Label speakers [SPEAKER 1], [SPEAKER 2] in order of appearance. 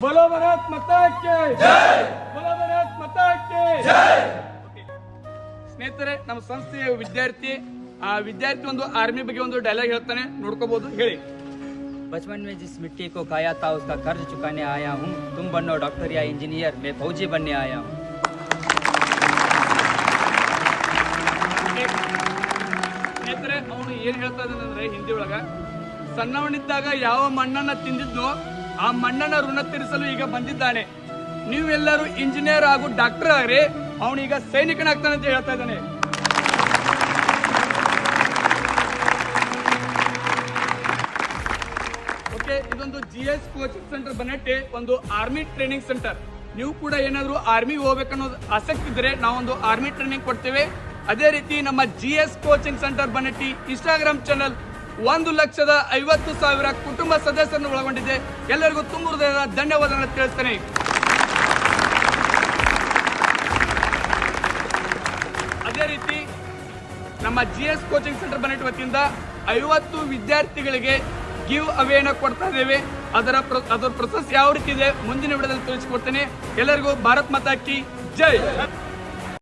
[SPEAKER 1] बोलो भारत माता की जय बोलो भारत माता की जय ಸ್ನೇಹಿತರೆ ನಮ್ಮ ಸಂಸ್ಥೆಯ ವಿದ್ಯಾರ್ಥಿ ಒಂದು ಆರ್ಮಿ ಬಗ್ಗೆ ಒಂದು ಡೈಲಾಗ್ ಹೇಳ್ತಾನೆ ನೋಡ್ಕೋಬಹುದು ಹೇಳಿ
[SPEAKER 2] बचपन में जिस मिट्टी को खाया था उसका कर्ज चुकाने आया हूँ तुम बनो डॉक्टर या इंजीनियर मैं फौजी बनने आया हूँ
[SPEAKER 1] ಸ್ನೇಹಿತರೆ ಅವನು ಏನ್ ಹೇಳ್ತಾ ಇದ್ದಾನಂದ್ರೆ ಹಿಂದಿ ಒಳಗ ಸಣ್ಣವನಿದ್ದಾಗ ಯಾವ ಮಣ್ಣನ್ನ ತಿಂದಿದ್ನೋ ಆ ಮಣ್ಣನ್ನ ಋಣ ತೀರಿಸಲು ಈಗ ಬಂದಿದ್ದಾನೆ ನೀವೆಲ್ಲರೂ ಇಂಜಿನಿಯರ್ ಹಾಗೂ ಡಾಕ್ಟರ್ ಆಗ್ರಿ ಅವನೀಗ ಸೈನಿಕನಾಗ್ತಾನೆ ಅಂತ ಹೇಳ್ತಾ ಇದ್ದಾನೆ ಓಕೆ ಇದೊಂದು GS ಕೋಚಿಂಗ್ ಸೆಂಟರ್ ಬನ್ನಟ್ಟಿ ಒಂದು ಆರ್ಮಿ ಟ್ರೈನಿಂಗ್ ಸೆಂಟರ್ ನೀವು ಕೂಡ ಏನಾದರೂ ಆರ್ಮಿಗೆ ಹೋಗ್ಬೇಕನ್ನೋದು ಆಸಕ್ತಿ ಇದ್ರೆ ನಾವೊಂದು ಆರ್ಮಿ ಟ್ರೈನಿಂಗ್ ಕೊಡ್ತೇವೆ ಅದೇ ರೀತಿ ನಮ್ಮ GS coaching centre Bannatti Instagram channel 1,50,000 ಕುಟುಂಬ ಸದಸ್ಯರನ್ನು ಒಳಗೊಂಡಿದೆ ಎಲ್ಲರಿಗೂ ತುಂಬ ಹೃದಯದ ಧನ್ಯವಾದಗಳನ್ನು ತಿಳಿಸ್ತೇನೆ ಅದೇ ರೀತಿ ನಮ್ಮ GS ಕೋಚಿಂಗ್ ಸೆಂಟರ್ ಬನ್ನಟ್ಟಿ ವತಿಯಿಂದ 50 ವಿದ್ಯಾರ್ಥಿಗಳಿಗೆ ಗಿವ್ ಅವೇನ ಕೊಡ್ತಾ ಇದ್ದೇವೆ ಅದರ ಪ್ರೊಸೆಸ್ ಯಾವ ರೀತಿ ಇದೆ ಮುಂದಿನ ವಿಡಿಯೋದಲ್ಲಿ ತಿಳಿಸಿಕೊಡ್ತೇನೆ ಎಲ್ಲರಿಗೂ ಭಾರತ್ ಮಾತಾ ಕಿ ಜೈ